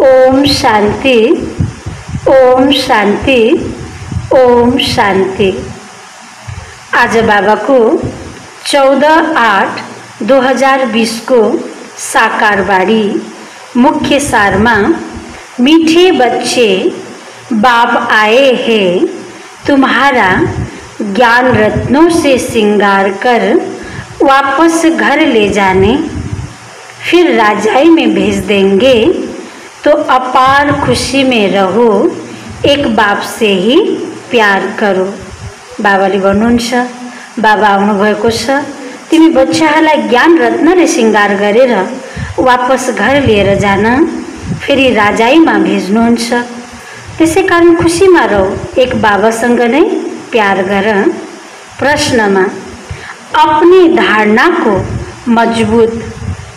ओम शांति, ओम शांति, ओम शांति। आज बाबा को 14/8/2020 को साकारवाड़ी मुख्य सार में मीठे बच्चे बाप आए हैं तुम्हारा ज्ञान रत्नों से श्रृंगार कर वापस घर ले जाने, फिर राजाई में भेज देंगे तो अपार खुशी में रहो, एक बाप से ही प्यार करो। बाबाले भन्नुहुन्छ, बाबा आउनुभएको छ, तिमी बच्चाहरूलाई ज्ञान रत्नले श्रृंगार गरेर वापस घर लिएर जान, फेरि राजाईमा भेज्नुहुन्छ। त्यसै कारण खुशीमा रहो, एक बाबासँग नै प्यार गर। प्रश्नमा अपनी धारणा को मजबूत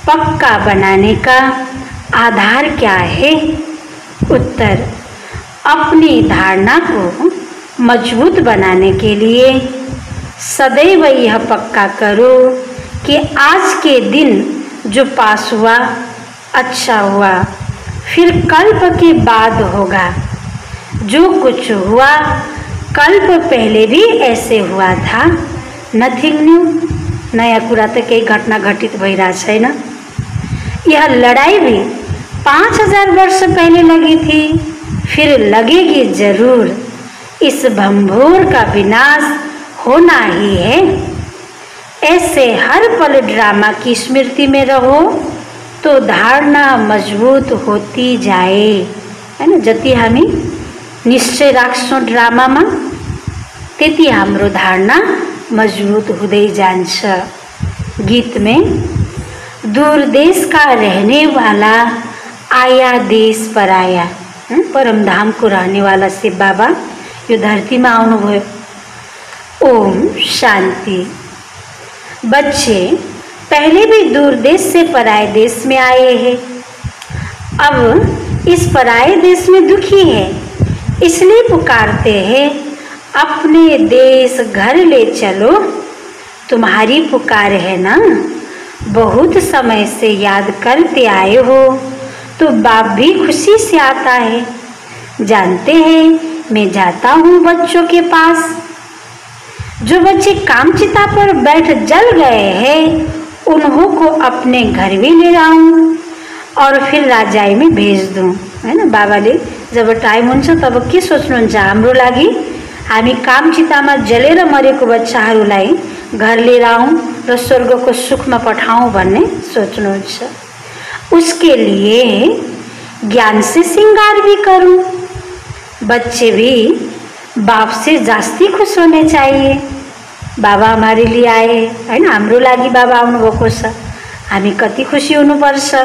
पक्का बनाने का आधार क्या है? उत्तर, अपनी धारणा को मजबूत बनाने के लिए सदैव यह पक्का करो कि आज के दिन जो पास हुआ अच्छा हुआ, फिर कल्प के बाद होगा। जो कुछ हुआ कल्प पहले भी ऐसे हुआ था, नथिंग न्यू, नया कुरा तो कई घटना घटित भइरहेको छैन। यह लड़ाई भी 5000 वर्ष पहले लगी थी, फिर लगेगी जरूर। इस भंभोर का विनाश होना ही है। ऐसे हर पल ड्रामा की स्मृति में रहो तो धारणा मजबूत होती जाए, है ना। जति हामी निश्चय राख्छौं ड्रामामा, त्यति हाम्रो धारणा मजबूत हुँदै जान्छ। गीत में दूर देश का रहने वाला आया देश पर आया, परम धाम को रहने वाला शिव बाबा यो धरती में आउनुभयो। ओम शांति। बच्चे पहले भी दूर देश से पराये देश में आए हैं, अब इस पराये देश में दुखी है, इसलिए पुकारते हैं अपने देश घर ले चलो। तुम्हारी पुकार है ना, बहुत समय से याद करते आए हो, तो बाप भी खुशी से आता है। जानते हैं मैं जाता हूँ बच्चों के पास, जो बच्चे कामचिता पर बैठ जल गए हैं उन्हों को अपने घर भी ले आऊँ और फिर राजाई में भेज दूँ, है ना। बाबाले जब टाइम हुन्छ तब के सोच्नुहुन्छ, हाम्रो लागि हामी कामचितामा जलेर मरेको बच्चाहरूलाई घर लिएर आऊँ र स्वर्गको सुखमा पठाऊँ भन्ने सोच्नुहुन्छ। उसके लिए ज्ञान से श्रृंगार भी करूं। बच्चे भी बाप से जास्ती खुश होने चाहिए। बाबा हमारे लिए आए, है ना, हाम्रो लागि बाबा आउनुभएको छ, हामी कति खुशी हुनुपर्छ।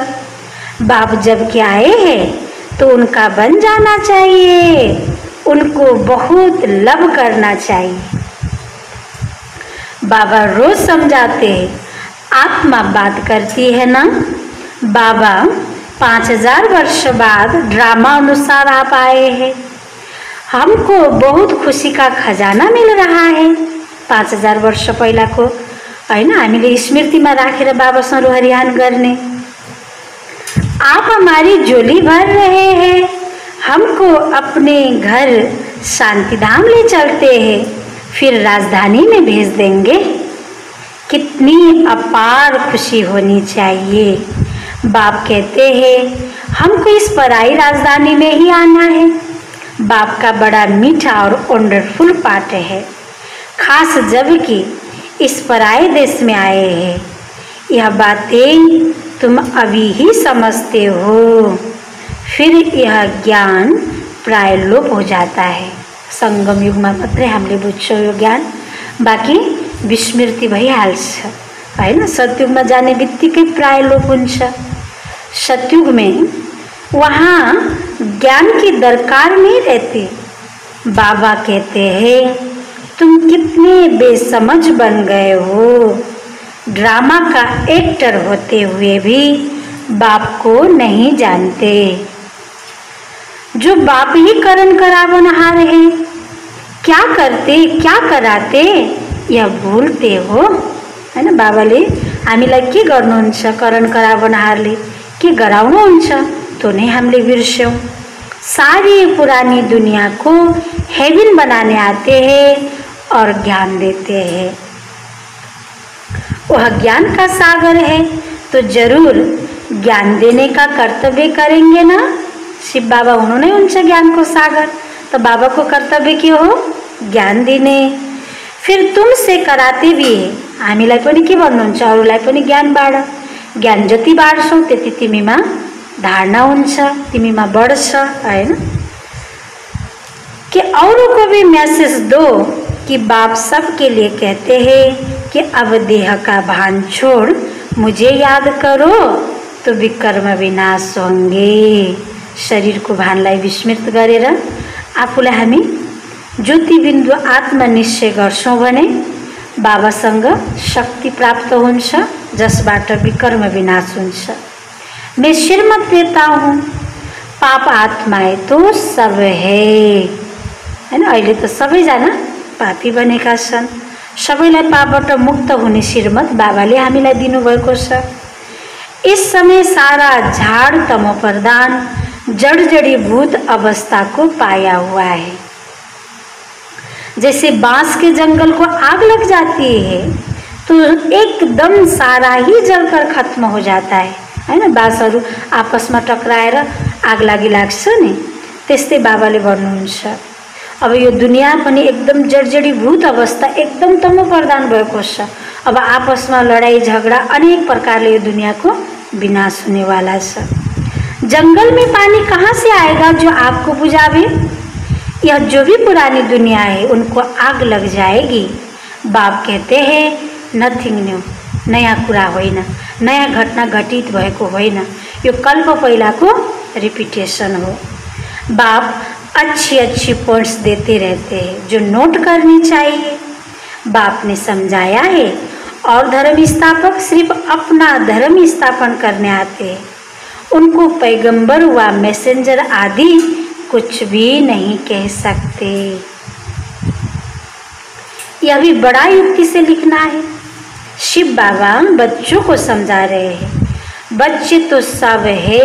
बाप जब के आए हैं तो उनका बन जाना चाहिए, उनको बहुत लव करना चाहिए। बाबा रोज समझाते हैं, आत्मा बात करती है ना। बाबा 5000 वर्ष बाद ड्रामा अनुसार आप आए हैं, हमको बहुत खुशी का खजाना मिल रहा है। 5000 वर्ष पहिला को, हैन, हामीले स्मृतिमा राखेर बाबासँग रोहरियान गर्ने। आप हमारी झोली भर रहे हैं, हमको अपने घर शांति धाम ले चलते हैं, फिर राजधानी में भेज देंगे। कितनी अपार खुशी होनी चाहिए। बाप कहते हैं हमको इस पराई राजधानी में ही आना है। बाप का बड़ा मीठा और वंडरफुल पाठ है, खास जबकि इस पराए देश में आए हैं। यह बातें तुम अभी ही समझते हो, फिर यह ज्ञान प्राय लोप हो जाता है। संगम युग में मात्रै हामीले बुझ्छौँ यो ज्ञान, बाँकी विस्मृति भइहाल्छ, हैन। सतयुगमा जाने बित्तिकै प्राय लोप हुन्छ। सतयुग में वहाँ ज्ञान की दरकार नहीं रहती। बाबा कहते हैं तुम कितने बेसमझ बन गए हो, ड्रामा का एक्टर होते हुए भी बाप को नहीं जानते। जो बाप ही करण करावनहार है, क्या करते क्या कराते यह भूलते हो, हैन। बाबाले हामीलाई के गर्नुहुन्छ, करण करावनहारले के गराउनुहुन्छ तो नहीं हमले बिर्स्यौं। सारी पुरानी दुनिया को हेवन बनाने आते हैं और ज्ञान देते हैं। वह ज्ञान का सागर है तो जरूर ज्ञान देने का कर्तव्य करेंगे ना। शिव बाबा उन्होंने उनसे ज्ञान को सागर, तो बाबा को कर्तव्य के हो ज्ञान दिने। फिर तुमसे कराते भी हामीलाई पनि के भन्नुहुन्छ, अरूलाई पनि ज्ञान बाँड। ज्ञान जति बाँड्छौ त्यति तिमीमा धारणा हुन्छ, तिमीमा बढ्छ, हैन। कि औरों को भी मैसेज दो कि बाप सबके लिए कहते हैं कि अब देह का भान छोड़ मुझे याद करो तो विकर्म विनाश होंगे। शरीरको भानलाई विस्मृत गरेर आफूलाई हामी ज्योति बिन्दु आत्मनिश्चय गर्छौं भने बाबासँग शक्ति प्राप्त हुन्छ, जसबाट विकर्म विनाश हुन्छ। मैं श्रीमत देता हूँ, पाप आत्माएं तो सब है, हैन। अहिले त सबैजना पापी बनेका छन्। सबैलाई पापबाट मुक्त हुने श्रीमत बाबाले हामीलाई दिनुभएको छ। इस समय सारा झाड़ तमो प्रधान जड़ जड़ीभूत अवस्था को पाया हुआ है। जैसे बांस के जंगल को आग लग जाती है तो एकदम सारा ही जलकर खत्म हो जाता है ना। बाँसहरू आपसमा टक्राएर आग लागि लाग्छ नि, त्यस्तै बाबाले भन्नुहुन्छ। अब यो दुनिया पनि एकदम जडजडीभूत अवस्था, एकदम तमो प्रधान भएको छ। अब आपसमा लडाई झगडा अनेक प्रकारले यो दुनियाको विनाश होने वाला है। जंगल में पानी कहाँ से आएगा जो आग को बुझावे? यह जो भी पुरानी दुनिया है उनको आग लग जाएगी। बाप कहते हैं नथिंग न्यू, नयाँ कुरा होइन, नयाँ घटना घटित भएको होइन, यो कल्प पहिलाको रिपिटेशन हो। बाप अच्छी अच्छी पॉइंट्स देते रहते हैं जो नोट करनी चाहिए। बाप ने समझाया है और धर्म स्थापक सिर्फ अपना धर्म स्थापन करने आते हैं। उनको पैगंबर व मैसेंजर आदि कुछ भी नहीं कह सकते। यह भी बड़ा युक्ति से लिखना है। शिव बाबा बच्चों को समझा रहे हैं, बच्चे तो सब है,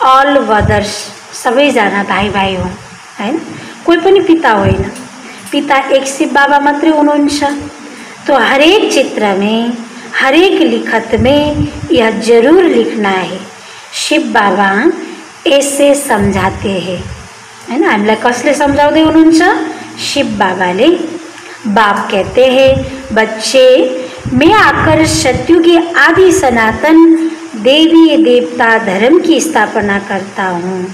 ऑल ब्रदर्स, सबैजना भाइ भाइ हो, हैन। कोही पनि पिता होइन, पिता एक शिव बाबा मात्रै हुनुहुन्छ। तो हरेक चित्र में, हरेक लिखत में यह जरूर लिखना है, शिव बाबा ऐसे समझाते हैं, हैन। हामीलाई कसले सम्झाउँदै हुनुहुन्छ? शिव बाबाले। बाप कहते हैं बच्चे, मैं आकर सत्युगी आदि सनातन देवी देवता धर्म की स्थापना करता हूँ,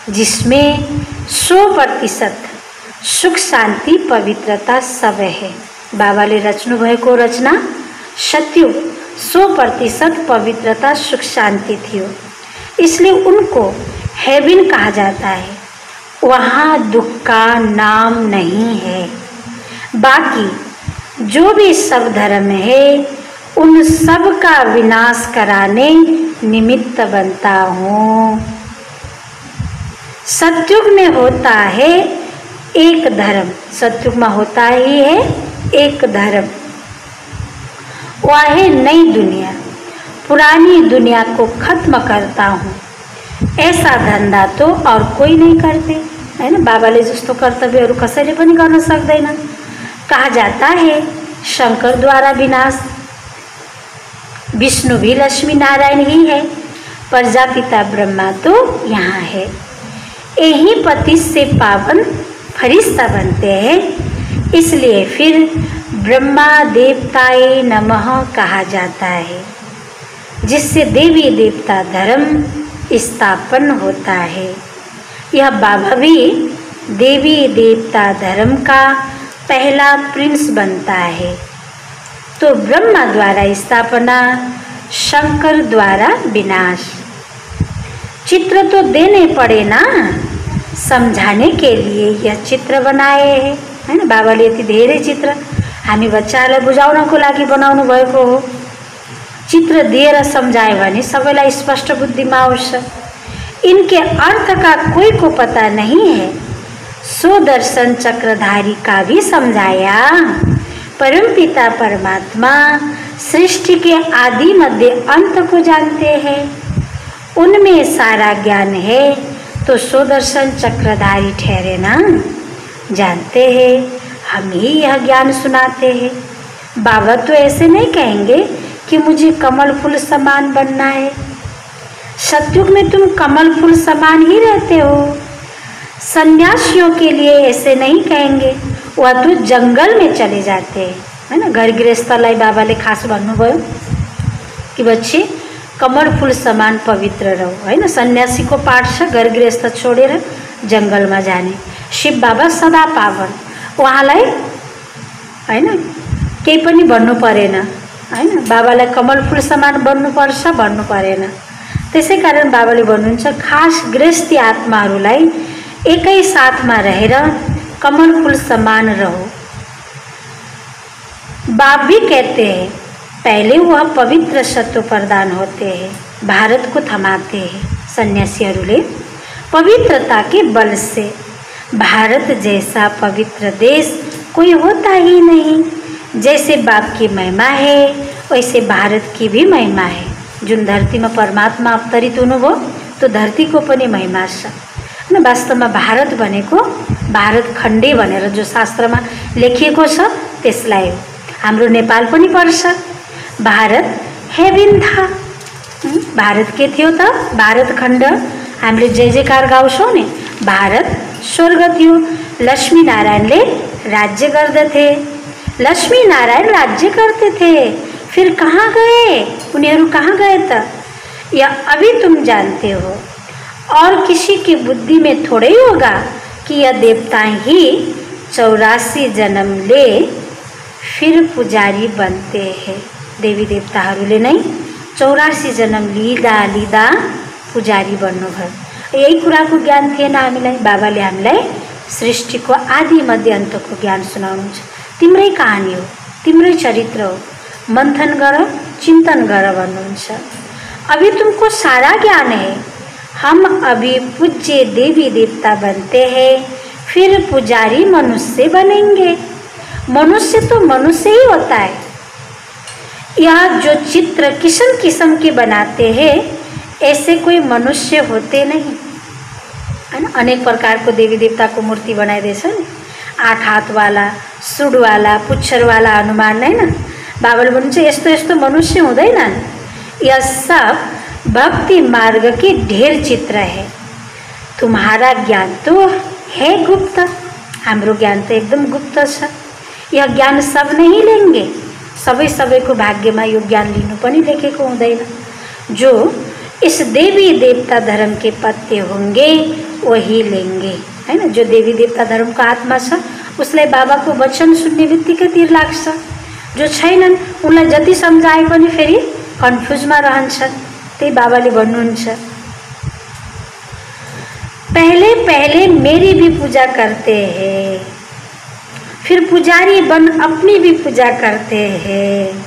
जिसमें 100% सुख शांति पवित्रता सब है। बाबाले रच्नु भएको रचना सत्युग 100% पवित्रता सुख शांति थियो, इसलिए उनको हेवन कहा जाता है। वहाँ दुख का नाम नहीं है। बाकी जो भी सब धर्म है उन सब का विनाश कराने निमित्त बनता हूँ। सत्युग में होता है एक धर्म, सत्युग में होता ही है एक धर्म, वह है नई दुनिया। पुरानी दुनिया को खत्म करता हूँ, ऐसा धंधा तो और कोई नहीं करते, है ना। बाबाले जस्तो कर्तव्यहरू कसैले पनि गर्न सक्दैन। कहा जाता है शंकर द्वारा विनाश, विष्णु भी लक्ष्मी नारायण ही है, प्रजापिता ब्रह्मा तो यहाँ है। यही पति से पावन फरिश्ता बनते हैं, इसलिए फिर ब्रह्मा देवताए नमः कहा जाता है, जिससे देवी देवता धर्म स्थापन होता है। यह बाबा भी देवी देवता धर्म का पहला प्रिंस बनता है। तो ब्रह्मा द्वारा स्थापना, शंकर द्वारा विनाश। चित्र तो देने पड़े ना, समझाने के लिए यह चित्र बनाए हैं, है ना। बाबाले यति धेरै चित्र हामी बच्चाहरूलाई बुझाउनको लागि बनाउनु भएको हो। चित्र दिएर समझाए भने सबैलाई स्पष्ट बुद्धिमा आउँछ। इनके अर्थ का कोई को पता नहीं है, सो दर्शन चक्रधारी का भी समझाया। परमपिता परमात्मा सृष्टि के आदि मध्य अंत को जानते हैं। उनमें सारा ज्ञान है तो सुदर्शन चक्रधारी ठहरे ना। जानते हैं हम ही यह ज्ञान सुनाते हैं। बाबा तो ऐसे नहीं कहेंगे कि मुझे कमल फूल समान बनना है। सतयुग में तुम कमल फूल समान ही रहते हो। सन्यासियों के लिए ऐसे नहीं कहेंगे, वह तो जंगल में चले जाते हैं, है ना। घर गृहस्थलाई बाबाले खास भन्नुभयो कि बच्चे कमल फूल समान पवित्र रहो, है ना। सन्यासीको पाठ छ घर गृहस्थ छोडेर जङ्गलमा जाने। शिव बाबा सदा पावन, उहाँलाई हैन केही पनि भन्नु परेन, हैन। बाबालाई कमल फूल समान बन्नुपर्छ भन्नु परेन। त्यसै कारण बाबाले भन्नुहुन्छ खास गृहस्थी आत्माहरूलाई एकै साथमा रहेर कमल फूल समान रहो। बाप भी कहते हैं पहले वह पवित्र सत्व प्रदान होते हैं, भारत को थमाते हैं। सन्यासीहरूले पवित्रता के बल से, भारत जैसा पवित्र देश कोई होता ही नहीं। जैसे बाप की महिमा है वैसे भारत की भी महिमा है। जुन धरतीमा परमात्मा अवतरित हुनुभयो त्यो धरतीको पनि महिमा छ। न वास्तवमा भारत भनेको भारत खण्डे भनेर जो शास्त्रमा लेखिएको छ त्यसलाई हो। हाम्रो नेपाल पनि पर्छ। भारत हेभिन था, भारत के थियो त भारत खण्ड। हामीले जय जयकार गाउँछौँ नि, भारत स्वर्ग थियो। लक्ष्मी नारायणले राज्य गर्दथे, लक्ष्मी नारायण राज्य करते थे। फिर कहाँ गए उनीहरू, कहाँ गए त या अभी तुम जानते हो। और किसी की बुद्धि में थोड़े ही होगा कि यह देवता ही 84 जन्म ले फिर पुजारी बनते हैं। देवी देवताहरूले नै 84 जन्म लिँदा लिँदा पुजारी बन्नुभयो। यही कुराको ज्ञान थिएन हामीलाई। बाबाले हामीलाई सृष्टिको आदि मध्य अन्तको ज्ञान सुनाउनुहुन्छ। तिम्रै कहानी हो, तिम्रै चरित्र हो, मंथन गर, चिंतन गर भन्नुहुन्छ। अभी तुमको सारा ज्ञान है। हम अभी पूज्य देवी देवता बनते हैं, फिर पुजारी मनुष्य बनेंगे। मनुष्य तो मनुष्य ही होता है। यह जो चित्र किस्म किस्म के बनाते हैं ऐसे कोई मनुष्य होते नहीं, है ना। अनेक प्रकार को देवी देवता को मूर्ति बनाइदिएछ नि। 8 हाथ वाला, सुड वाला, पुच्छर वाला हनुमान, है ना। बाबाले भन्नुहुन्छ यस्तो यस्तो मनुष्य हुँदैनन्। यह सब भक्ति मार्ग के ढेर चित्र है। तुम्हारा ज्ञान तो है गुप्त, हाम्रो ज्ञान तो एकदम गुप्त छ। यह ज्ञान सब नहीं लेंगे। सबै सबैको भाग्यमा यो ज्ञान लिनु पनि लेखेको हुँदैन। जो इस देवी देवता धर्म के पत्ते होंगे वही लेंगे, है ना। जो देवी देवता धर्म का आत्मा छ उसलाई बाबाको वचन सुन्ने बित्तिकै तिर लाग्छ। जो छैनन् उनलाई जति सम्झाए पनि फेरि कन्फ्युजमा रहन्छन्। त्यही बाबाले भन्नुहुन्छ पहले पहले मेरी भी पूजा करते हैं, फिर पुजारी बन अपनी भी पूजा करते हैं,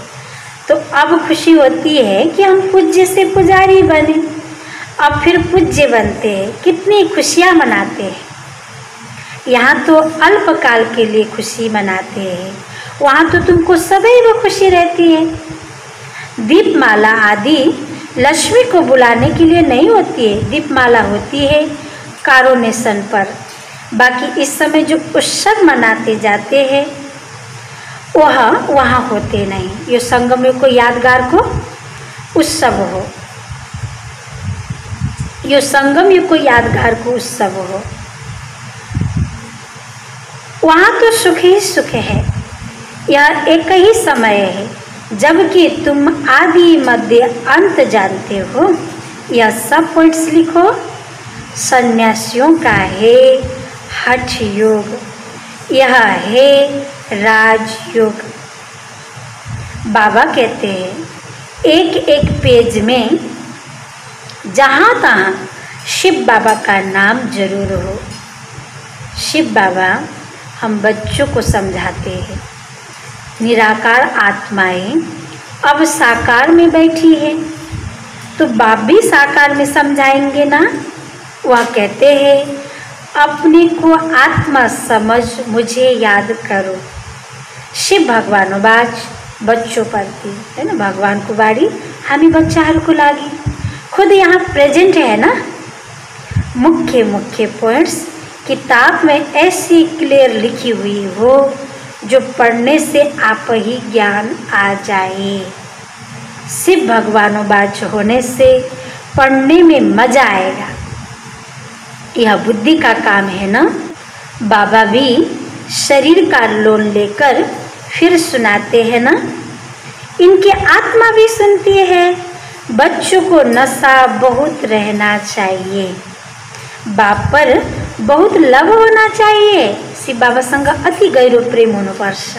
तो अब खुशी होती है कि हम पूज्य से पुजारी बने। अब फिर पूज्य बनते हैं, कितनी खुशियाँ मनाते हैं। यहाँ तो अल्पकाल के लिए खुशी मनाते हैं, वहाँ तो तुमको सदैव खुशी रहती है। दीपमाला आदि लक्ष्मी को बुलाने के लिए नहीं होती है, दीपमाला होती है कारोनेशन पर। बाकी इस समय जो उत्सव मनाते जाते हैं वह वहाँ होते नहीं। ये संगम को यादगार को उत्सव हो, ये संगम युग को यादगार को उत्सव हो, वहाँ तो सुख ही सुख है। यह एक ही समय है, जबकि तुम आदि मध्य अंत जानते हो। यह सब पॉइंट्स लिखो। सन्यासियों का है हठ योग, यह है राजयोग। बाबा कहते हैं एक एक पेज में जहाँ तहाँ शिव बाबा का नाम जरूर हो। शिव बाबा हम बच्चों को समझाते हैं निराकार आत्माएं अब साकार में बैठी है, तो बाप भी साकार में समझाएंगे ना। वह कहते हैं अपने को आत्मा समझ मुझे याद करो। शिव भगवान बाज बच्चों प्रति, है ना। भगवान को बाड़ी हामी बच्चाहरूको लागि खुद यहाँ प्रेजेंट है ना। मुख्य मुख्य पॉइंट्स किताब में ऐसी क्लियर लिखी हुई हो जो पढ़ने से आप ही ज्ञान आ जाए। शिव भगवानों होने से पढ़ने में मजा आएगा। यह बुद्धि का काम है ना। बाबा भी शरीर का लोन लेकर फिर सुनाते हैं ना। इनकी आत्मा भी सुनती है। बच्चों को नशा बहुत रहना चाहिए। बाप पर बहुत लव होना चाहिए। शिव बाबासँग अति गहिरो प्रेम हुनुपर्छ।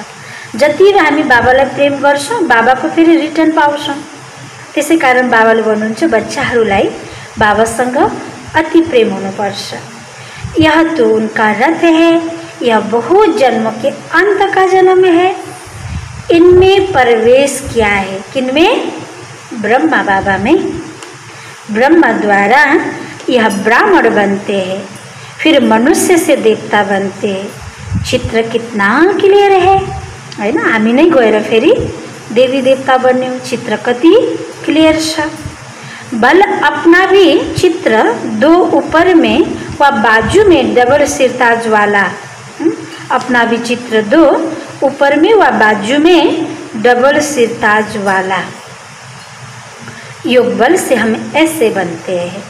जति हामी बाबालाई प्रेम गर्छौँ बाबाको फेरि रिटर्न पाउँछौँ। त्यसै कारण बाबाले भन्नुहुन्छ बच्चाहरूलाई बाबासँग अति प्रेम होनुपर्छ। यह तो उनका रथ है। यह बहुत जन्म के अंत का जन्म है। इनमें प्रवेश किया है। किनमें? ब्रह्मा बाबा में। ब्रह्मा द्वारा यह ब्राह्मण बनते हैं, फिर मनुष्य से देवता बनते हैं। चित्र कितना क्लियर है ना। हामी नै गएर फेरि देवी देवता बन्यौँ। चित्र कति क्लियर छ। बल अपना भी चित्र दो ऊपर में व बाजू में डबल सिरताज वाला। अपना भी चित्र दो ऊपर में व बाजू में डबल सिरताज वाला। योग बल से हम ऐसे बनते हैं।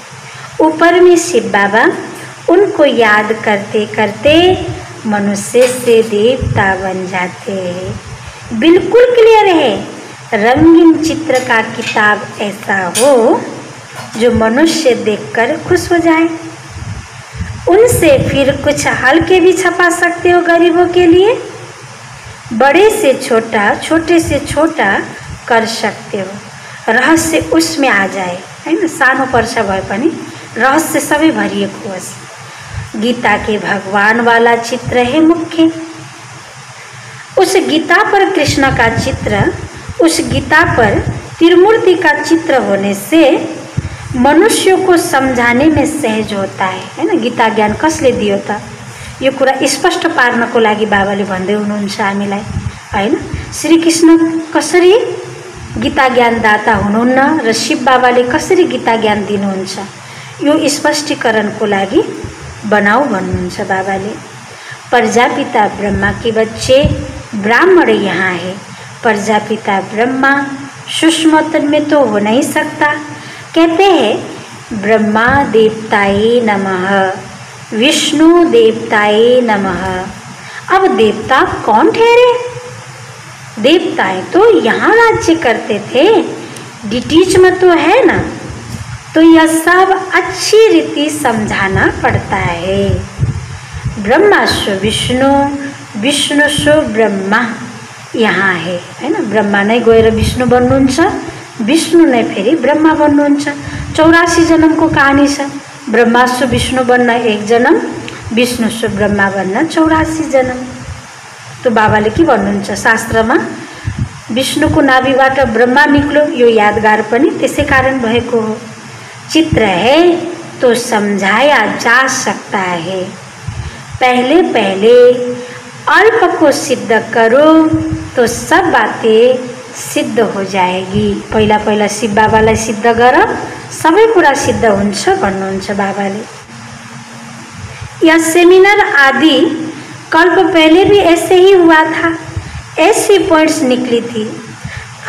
ऊपर में शिव बाबा, उनको याद करते करते मनुष्य से देवता बन जाते हैं। बिल्कुल क्लियर है। रंगीन चित्र का किताब ऐसा हो जो मनुष्य देखकर खुश हो जाए। उनसे फिर कुछ हल्के भी छपा सकते हो गरीबों के लिए। बड़े से छोटा, छोटे से छोटा कर सकते हो। रहस्य उसमें आ जाए है ना। सानो पर्छ भए पनि रहस्य सबै भरिएको होस्। गीता के भगवान वाला चित्र है मुख्य। उस गीता पर कृष्ण का चित्र, उस गीता पर त्रिमूर्ति का चित्र होने से मनुष्यों को समझाने में सहज होता है ना। गीता ज्ञान कसले दियो त? यो कुरा स्पष्ट पार्नको लागि बाबाले भन्दै हुनुहुन्छ हामीलाई हैन। श्री कृष्ण कसरी गीता ज्ञान दाता हुनुहुन्न र शिव बाबाले कसरी गीता ज्ञान दिनुहुन्छ, यो स्पष्टीकरणको लागि बनाऊ भन्नुहुन्छ बाबाले। प्रजापिता ब्रह्मा के बच्चे ब्राह्मण यहाँ है। प्रजापिता ब्रह्मा सूक्ष्म तन में तो हो नहीं सकता। कहते हैं ब्रह्मा देवताये नमः, विष्णु देवताये नमः। अब देवता कौन ठहरे? देवताएं तो यहाँ राज्य करते थे, डिटीच में तो है ना। तो यह सब अच्छी रीति समझाना पड़ता है। ब्रह्मा सो विष्णु, विष्णु सो ब्रह्मा यहाँ है ना। ब्रह्मा नै गएर विष्णु बन्नुहुन्छ, विष्णु नै फेरि ब्रह्मा बन्नुहुन्छ। 84 जन्मको कहानी छ। ब्रह्मा सो विष्णु बन्न 1 जन्म, विष्णु सो ब्रह्मा बन्न 84 जन्म। तो बाबाले के भन्नुहुन्छ शास्त्रमा? विष्णुको नाभिबाट ब्रह्मा निक्ल्यो। यो यादगार पनि त्यसै कारण भएको हो। चित्र है तो समझाया जा सकता है। पहले पहले अल्प को सिद्ध करो तो सब बातें सिद्ध हो जाएगी। पहिला पहिला शिव बाबालाई सिद्ध गर, सबै कुरा सिद्ध हुन्छ भन्नुहुन्छ बाबाले। यह सेमिनार आदि कल्प पहले भी ऐसे ही हुआ था। ऐसी पॉइंट्स निकली थी।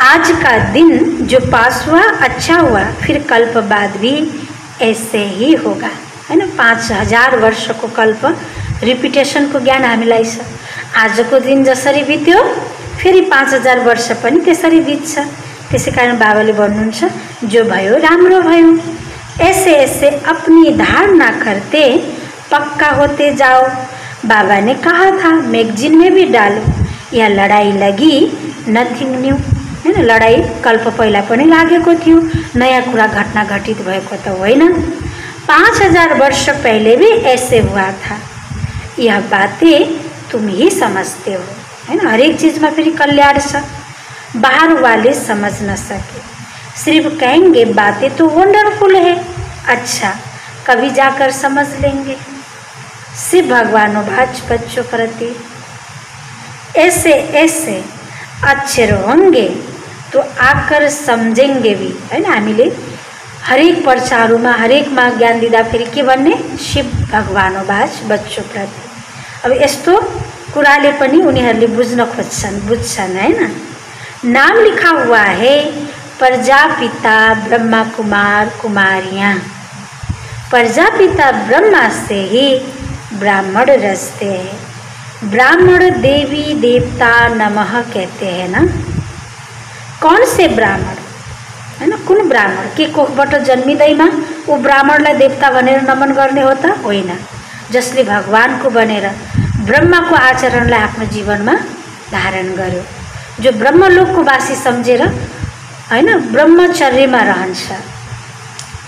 आज का दिन जो पास हुआ अच्छा हुआ, फिर कल्प बाद भी ऐसे ही होगा है ना। 5000 वर्ष को कल्प रिपिटेशन को ज्ञान हामीलाई छ। आजको दिन जसरी बित्यो फेरि 5000 वर्ष पनि त्यसरी बित्छ। त्यसै कारण बाबाले भन्नुहुन्छ जो भयो राम्रो भयो। ऐसे ऐसे अपनी धारणा करते पक्का होते जाओ। बाबा ने कहा था मैगजीन में भी डालो, यह लड़ाई लगी नथिङ न्यू है ना। लड़ाई कल्प पहिला पनि लागेको थियो, नयाँ कुरा घटना घटित भएको त होइन। 5000 वर्ष पहले भी ऐसे हुआ था। यह बातें तुम ही समझते हो है ना। हर एक चीज में फिर कल्याण छ, बाहर वाले समझ न सके। सिर्फ कहेंगे बातें तो वंडरफुल है, अच्छा कभी जाकर समझ लेंगे। शिव भगवानों बच्चों प्रति ऐसे ऐसे अक्षर होंगे तो आकर समझेंगे भी है ना। हामीले हरेक पर्चाहरूमा हरेकमा ज्ञान दिँदाखेरि के भन्ने, शिव भगवान हो बच्चों प्रति। अब यस्तो कुराले पनि उनीहरूले बुझ्छन् हैन। नाम लिखा हुआ है प्रजापिता ब्रह्मा कुमार कुमारियाँ। प्रजापिता ब्रह्मा से ही ब्राह्मण रचते हैं। ब्राह्मण देवी देवता नमः कहते हैं ना। कौन से ब्राह्मण है ना, कुन ब्राह्मण के कोखबाट जन्मिँदैमा ऊ ब्राह्मणलाई देवता भनेर नमन गर्ने हो त होइन। जसले भगवानको बनेर ब्रह्माको आचरणलाई आफ्नो जीवनमा धारण गर्यो, जो ब्रह्मलोकको वासी सम्झेर हैन ब्रह्मचर्यमा रहन्छ,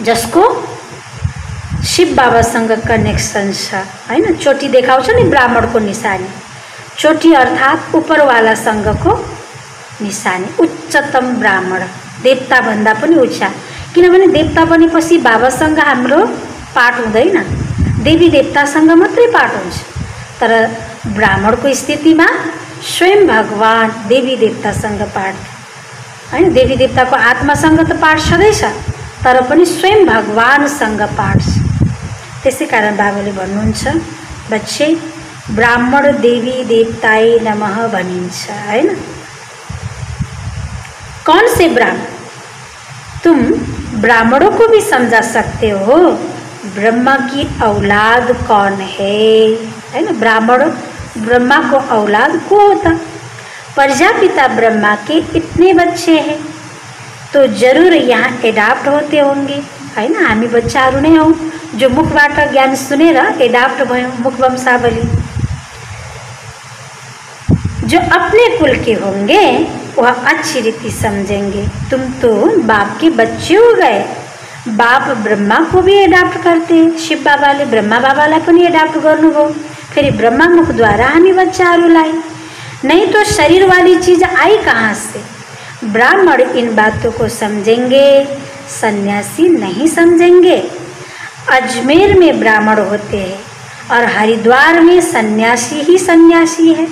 जसको शिव बाबासँग कनेक्सन छ हैन। चोटी देखाउँछ नि ब्राह्मणको निशानी, चोटी अर्थात् उपरवालासँगको निशानी। उच्चतम ब्राह्मण देवता भन्दा पनि उच्च, किनभने देवता बनेपछि बाबासँग हाम्रो पाठ हुँदैन, देवी देवतासँग मात्रै पाठ हुन्छ। तर ब्राह्मणको स्थितिमा स्वयं भगवान देवी देवतासँग पाठ हैन। देवी देवताको आत्मासँग त पाठ छँदैछ, तर पनि स्वयं भगवानसँग पाठ छ। त्यसै कारण बाबाले भन्नुहुन्छ, बच्चे ब्राह्मण देवी देवताय नमः भनिन्छ हैन। कौन से ब्राह्मण, तुम ब्राह्मणों को भी समझा सकते हो ब्रह्मा की औलाद कौन है ना। ब्राह्मण ब्रह्मा को औलाद को होता। प्रजापिता ब्रह्मा के इतने बच्चे हैं तो जरूर यहाँ एडाप्ट होते होंगे है ना। हामी बच्चाहरू नै हौं जो मुखबाट ज्ञान सुनेर एडाप्ट भयौं, मुख वंशावली। जो अपने कुल के होंगे वह अच्छी रीति समझेंगे। तुम तो बाप के बच्चे हो गए। बाप ब्रह्मा को भी एडाप्ट करते हैं। शिव बाबाले ब्रह्मा बाबालाई पनि एडाप्ट गर्नुभयो। फेरि ब्रह्मा मुखद्वारा हामी बच्चाहरूलाई। नहीं तो शरीर वाली चीज आई कहाँ से। ब्राह्मण इन बातों को समझेंगे, सन्यासी नहीं समझेंगे। अजमेर में ब्राह्मण होते हैं और हरिद्वार में सन्यासी ही सन्यासी है।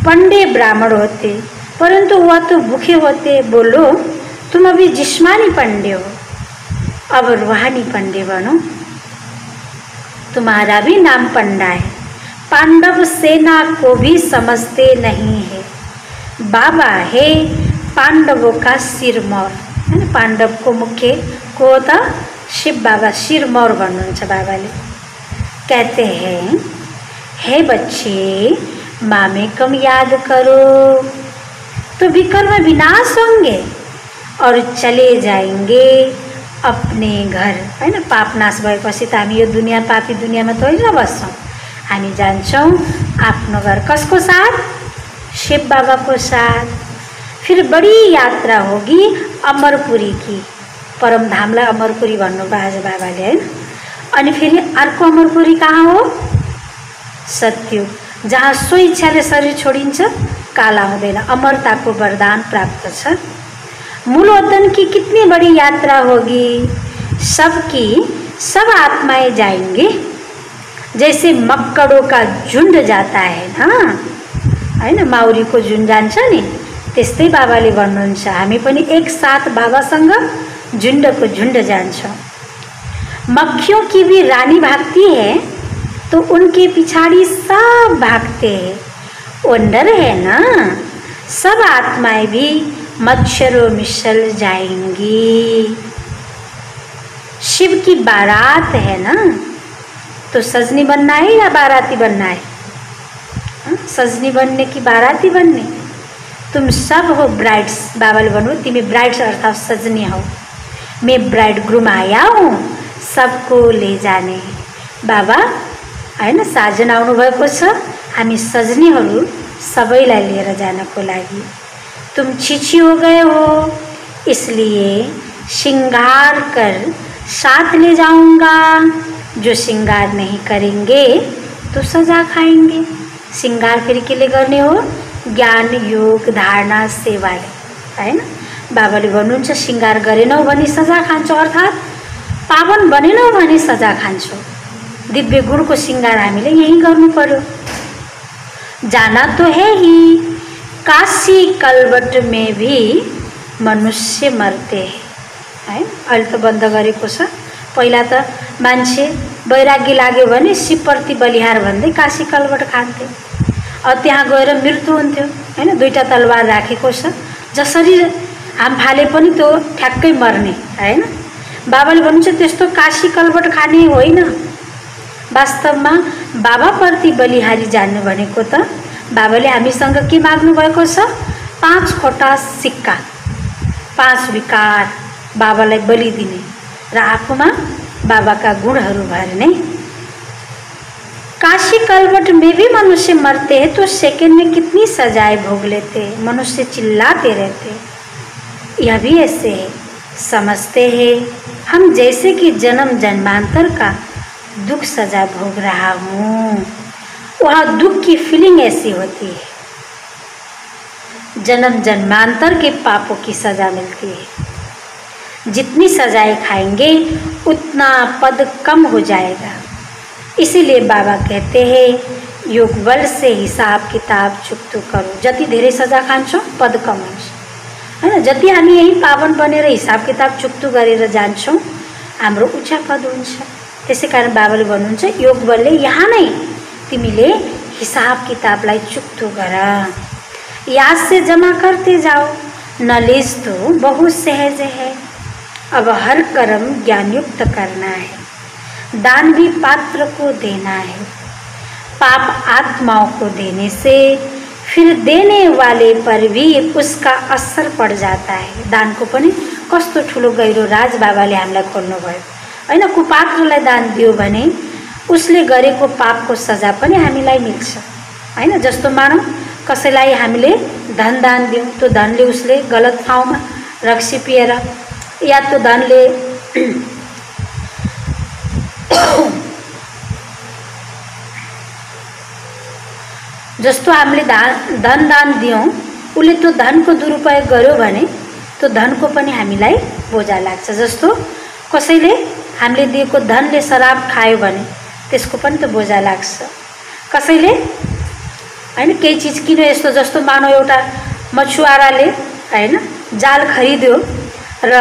पंडे ब्राह्मण होते परंतु वह तो भूखे होते। बोलो तुम अभी जिस्मानी पंडे हो, अब रूहानी पंडे बनो। तुम्हारा भी नाम पंडा है। पांडव सेना को भी समझते नहीं है। बाबा है पांडवों का सिरमौर है ना। पांडव को मुख्य को था शिव बाबा, सिरमौर भन्नुहुन्छ बाबाले। कहते हैं, हे बच्चे मामेकम याद करो तो विकर्म विनाश होंगे और चले जाएंगे अपने घर है ना। पाप नाश भएपछि त हामी यो दुनिया पापी दुनियामा त होइन बस्छौँ। हामी जान्छौँ आफ्नो घर। कसको साथ? शिव बाबा को साथ। फिर बड़ी यात्रा होगी अमरपुरी की। परम धामलाई अमरपुरी भन्नुभयो आज बाबाले हैन। अनि फेरि अर्को अमरपुरी कहाँ हो? सत्युग, जहाँ सो इच्छाले शरीर छोडिन्छ, काला हुँदैन। अमरता को वरदान प्राप्त छ। मूल वतन की कितनी बड़ी यात्रा होगी। सबकी सब आत्माएं जाएंगे। जैसे मक्कड़ों का झुंड जाता है ना हैन, माउरीको झुंड जान्छ नि, त्यस्तै बाबाले भन्नुहुन्छ हामी पनि एक साथ बाबासँग झुंडको झुंड जान्छौँ। मक्खियों की भी रानी भागती है तो उनके पिछाड़ी सब भागते हैं। वंडर है ना, सब आत्माएं भी मच्छरों मिसल जाएंगी। शिव की बारात है ना, तो सजनी बनना है या बाराती बनना है? सजनी बनने की बाराती बनने? तुम सब हो ब्राइड्स। बाबाले भन्नु तिमी ब्राइड्स अर्थात सजनी हो। मैं ब्राइड ग्रूम आया हूँ सबको ले जाने। बाबा हैन साजन आउनु भएको छ, हामी सजनीहरू सबैलाई लिएर जानको लागि। तुम छिछि हो गए हो, इसलिए श्रृंगार कर साथ ले जाऊंगा। जो श्रृंगार नहीं करेंगे तो सजा खाएंगे। श्रृंगार फेरि केले गर्ने हो? ज्ञान योग धारणा सेवाले हैन। बाबाले भन्नुहुन्छ श्रृंगार गरेनौ भने सजा खान्छौ, अर्थात् पावन बनेनौ भने सजा खान्छौ। दिव्य गुण को श्रृंगार हामीले यही गर्नु पर्यो। जाना तो है ही, काशी कलवट में भी मनुष्य मरते हैं है। अहिले त बन्द गरेको छ। पहिला त मान्छे वैराग्य लाग्यो भने शिवप्रति बलिहार भन्दै काशी कलवट खान्थे। त्यहाँ गएर मृत्यु हुन्थ्यो हैन। दुईटा तलवार राखेको छ, जसरी हाम फाले पनि त्यो ठ्याक्कै मर्ने हैन। बाबाले भन्नुहुन्छ त्यस्तो काशी कलवट खाने होइन। वास्तवमा बाबाप्रति बलिहारी जान्नु भनेको त बाबाले हामीसँग के माग्नु भएको छ? 5 सिक्का, 5 विकार बाबालाई बलि दिने र आफूमा बाबा का गुणहरू भर्ने। काशी कलवट में भी मनुष्य मरते हैं तो सेकंड में कितनी सजाएं भोग लेते, मनुष्य चिल्लाते रहते। यह भी ऐसे है, समझते हैं हम जैसे कि जन्म जन्मांतर का दुख सजा भोग रहा हूँ। वह दुख की फीलिंग ऐसी होती है, जन्म जन्मांतर के पापों की सजा मिलती है। जितनी सजाएं खाएंगे उतना पद कम हो जाएगा। इसीलिए बाबा कहते हैं योग बल से हिसाब किताब चुक्तु करो। जति धेरै सजा खान्छौँ पद कम हुन्छ हैन। जति हामी यही पावन बनेर हिसाब किताब चुक्तु गरेर जान्छौँ हाम्रो उच्च पद हुन्छ। त्यसै कारण बाबाले भन्नुहुन्छ योग बलले यहाँ नै तिमीले हिसाब किताबलाई चुक्तु गर, याद से जमा करते जाओ, नॉलेज तो बहुत सहज है। अब हर कर्म ज्ञान युक्त करना है, दान भी पात्र को देना है। पाप आत्माओं को देने से फिर देने वाले पर भी उसका असर पड़ जाता है। दान को पनि कस्तो ठुलो गहिरो राज बाबाले हामीलाई खोल्नु भयो हैन। कुपात्रलाई दान दियो भने उसले गरेको पापको सजा पनि हामीलाई मिल्छ हैन। जस्तो मानौँ कसैलाई हामीले धन दान दियौँ, त्यो धनले उसले गलत ठाउँमा रक्सी पिएर या तो धनले जस्तो हामीले धन दान दियौँ उसले त्यो धनको दुरुपयोग गर्यो भने त्यो धनको पनि हामीलाई बोझा लाग्छ। जस्तो कसैले हामीले दिएको धनले शराब खायो भने त्यसको पनि त बोझा लाग्छ। कसैले हैन केही चिज किन्यो यस्तो, जस्तो मानौ एउटा मछुवाराले हैन जाल खरिद्यो र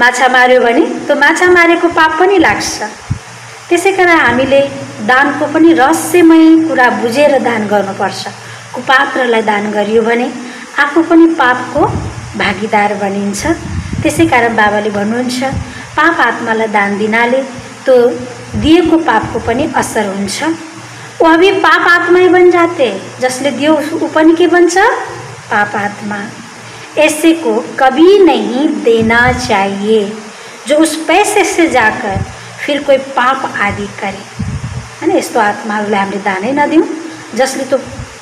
माछा मार्यो भने त्यो माछा मारेको पाप पनि लाग्छ। त्यसै कारण हामीले दानको पनि रहस्यमय कुरा बुझेर दान गर्नुपर्छ। कुपात्रलाई दान गरियो भने आफू पनि पापको भागीदार बनिन्छ। त्यसै कारण बाबाले भन्नुहुन्छ पाप आत्मालाई दान दिनाले त्यो दिएको पापको पनि असर हुन्छ। वह भी पाप आत्मा ही बन जाते, जसले दियो ऊ पनि के बन्छ? पाप आत्मा। ऐसे को कभी नहीं देना चाहिए जो उस पैसे से जाकर फिर कोई पाप आदि करे हैन। यस्तो आत्माहरूलाई हामीले दानै नदिउँ जसले तो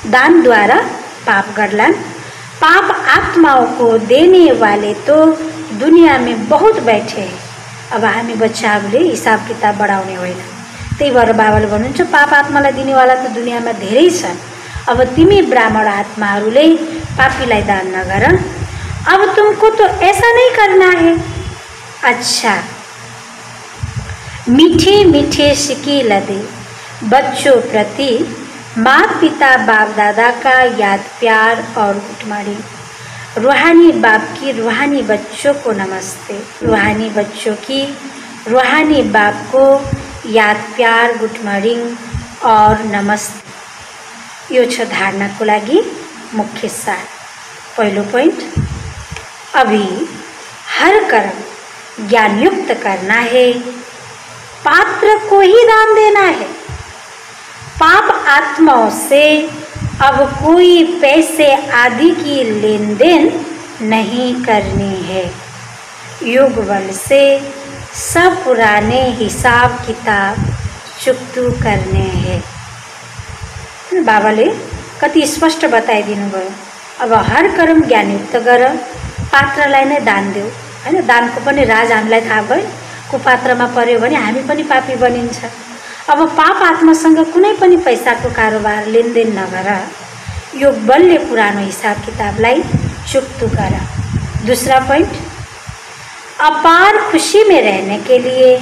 दानद्वारा पाप गर्लान्। पाप आत्माओं को देने वाले तो दुनिया में बहुत बैठे हैं। अब हामी बच्चाहरूले हिसाब किताब बढाउने होइन। त्यही भएर बाबाले भन्नुहुन्छ पाप आत्मालाई दिनेवाला त दुनियाँमा धेरै छन्। अब तिमी ब्राह्मण आत्माहरूले पापीलाई दान नगर। अब तुमको तो ऐसा नहीं करना है। अच्छा, मीठे मीठे सिक्के लदे बच्चों प्रति माँ पिता बाप दादा का याद प्यार और गुटमाड़ी। रूहानी बाप की रूहानी बच्चों को नमस्ते, रूहानी बच्चों की रूहानी बाप को याद प्यार गुटमाड़ी और नमस्ते। यो छ धारणाको लागि मुख्य सार। पहिलो पोइन्ट, अभी हर कर्म ज्ञान युक्त करना है, पात्र को ही दान देना है। पाप आत्माओं से अब कोई पैसे आदि की लेन देन नहीं करनी है। योग बल से सब पुराने हिसाब किताब चुक्तु करने हैं। बाबाले कति स्पष्ट बताइदिनु भयो। अब हर कर्म ज्ञानयुक्त गर, पात्रलाई नै दान देऊ हैन। दानको पनि राज हामीलाई थाहा भयो। कुपात्रमा पर्यो भने हामी पनि पापी बनिन्छ। अब पाप आत्मासँग कुनै पनि पैसाको कारोबार लेनदेन नगर। योग बलले पुरानो हिसाब किताबलाई चुक्तु गर। दूसरा पॉइंट, अपार खुशी में रहने के लिए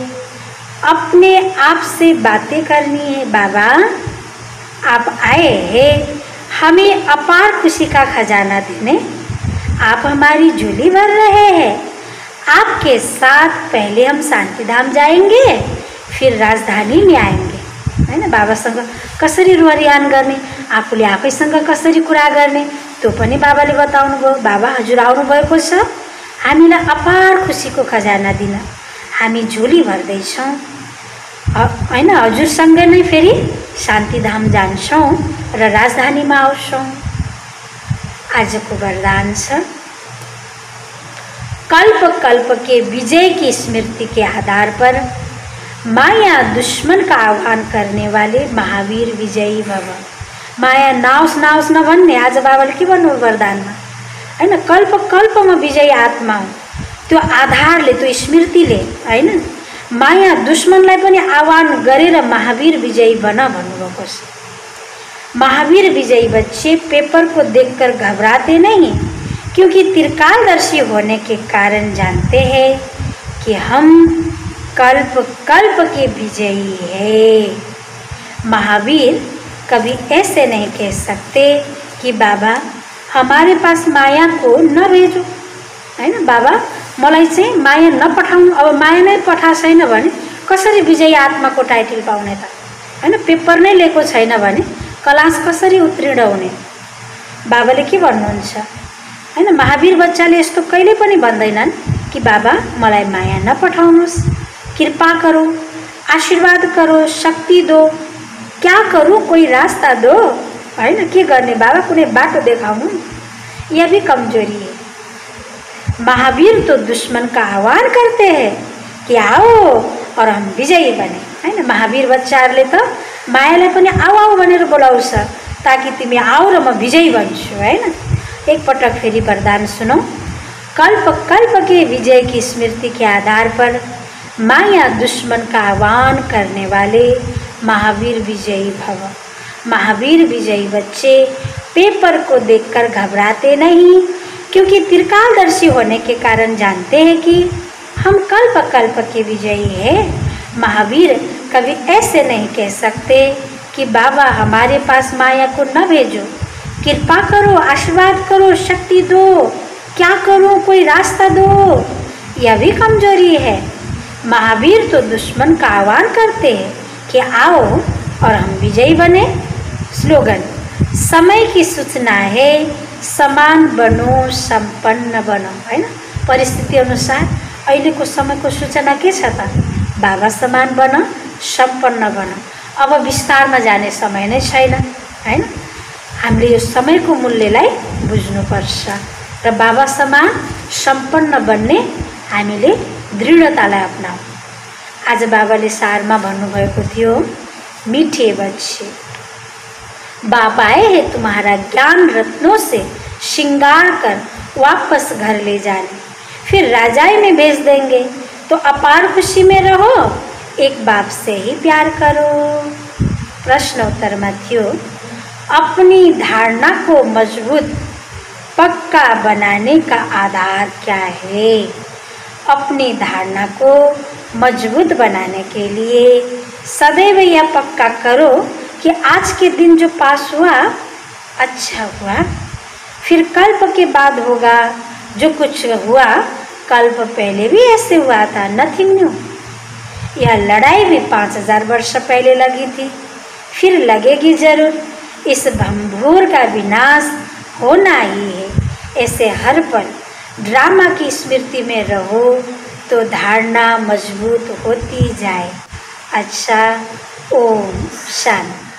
अपने आप से बातें करनी है। बाबा आप आए हैं हमें अपार खुशी का खजाना देने, आप हमारी झोली भर रहे हैं। आपके साथ पहले हम शान्तिधाम जाएंगे, फिर राजधानी में आएंगे, हैन। बाबासँग कसरी रोहरियान गर्ने, आफूले आफैसँग कसरी कुरा गर्ने, त्यो पनि बाबाले बताउनु भयो। बाबा हजुर आउनु भएको छ हामीलाई अपार खुसीको खजाना दिन। हामी झोली भर्दैछौँ, हैन। हजुरसँगै नै फेरि शान्तिधाम जान्छौँ र राजधानीमा आउँछौँ। आजको वरदान छ, कल्प कल्प के विजय की स्मृति के आधार पर माया दुश्मन का आह्वान करने वाले महावीर विजयी भव। माया नाओस् नाओस् नभन्ने आज बाबाले के भन्नु वरदानमा, हैन। कल्प कल्पमा विजयी आत्मा हो, त्यो आधारले, त्यो स्मृतिले, हैन, माया दुश्मनलाई पनि आह्वान गरेर महावीर विजयी बन भन्नुभएको छ। महावीर विजयी बच्चे पेपर को देखकर घबराते नहीं, क्योंकि त्रिकालदर्शी होने के कारण जानते हैं कि हम कल्प कल्प के विजयी है। महावीर कभी ऐसे नहीं कह सकते कि बाबा हमारे पास माया को न भेजो, हैन। बाबा मलाई चाहिँ माया नपठाउनु, अब माया नै पठा छैन भने कसरी विजयी आत्माको टाइटल पाउने त, हैन। पेपर नै लिएको छैन भने क्लास कसरी उत्तीर्ण हुने। बाबाले के भन्नुहुन्छ, हैन। महावीर बच्चाले यस्तो कहिले पनि भन्दैनन् कि बाबा मलाई माया नपठाउनुहोस्, कृपा करो, आशीर्वाद करो, शक्ति दो, क्या करूँ, कोही रास्ता दो, हैन। के गर्ने बाबा, कुनै बाटो देखाउनु। यह भी कमजोरी है। महावीर तो दुश्मन का आह्वान करते हैं कि आओ और हम विजयी बने, हैन। महावीर बच्चाहरूले त मायालाई पनि आऊ आऊ भनेर बोलाउँछ, ताकि तिमी आऊ र म विजयी बन्छु, हैन। एक पटक फेरि वरदान सुनौ, कल्प कल्प के विजय की स्मृति के आधार पर माया दुश्मन का आह्वान करने वाले महावीर विजयी भव। महावीर विजयी बच्चे पेपर को देखकर घबराते नहीं, क्योंकि त्रिकालदर्शी होने के कारण जानते हैं कि हम कल्प कल्प के विजयी हैं। महावीर कभी ऐसे नहीं कह सकते कि बाबा हमारे पास माया को न भेजो, कृपा करो, आशीर्वाद करो, शक्ति दो, क्या करूं, कोई रास्ता दो। यह भी कमजोरी है। महावीर तो दुश्मन का आह्वान करते हैं कि आओ और हम विजयी बने। स्लोगन, समय की सूचना है, समान बनो, संपन्न बनो, हैन। परिस्थिति अनुसार अहिलेको समयको सूचना के छ त, बाबा समान बन, सम्पन्न बन। अब विस्तारमा जाने समय नै छैन, हैन। हामीले यो समयको मूल्यलाई बुझ्नुपर्छ र बाबा समान सम्पन्न बन्ने हामीले दृढतालाई अपनाऊ। आज बाबाले सारमा भन्नुभएको थियो, मीठे बच्चे बाप आए हैं तुम्हारा ज्ञान रत्नों से श्रृंगार कर वापस घर ले जाने, फिर राजाई में भेज देंगे, तो अपार खुशी में रहो, एक बाप से ही प्यार करो। प्रश्न उत्तर में थियो, अपनी धारणा को मजबूत पक्का बनाने का आधार क्या है। अपनी धारणा को मजबूत बनाने के लिए सदैव यह पक्का करो कि आज के दिन जो पास हुआ अच्छा हुआ, फिर कल्प के बाद होगा। जो कुछ हुआ कल्प पहले भी ऐसे हुआ था, नथिंग न्यू। यह लड़ाई भी 5000 वर्ष पहले लगी थी, फिर लगेगी जरूर। इस भंभूर का विनाश होना ही है। ऐसे हर पल ड्रामा की स्मृति में रहो तो धारणा मजबूत होती जाए। अच्छा, ओम शांति।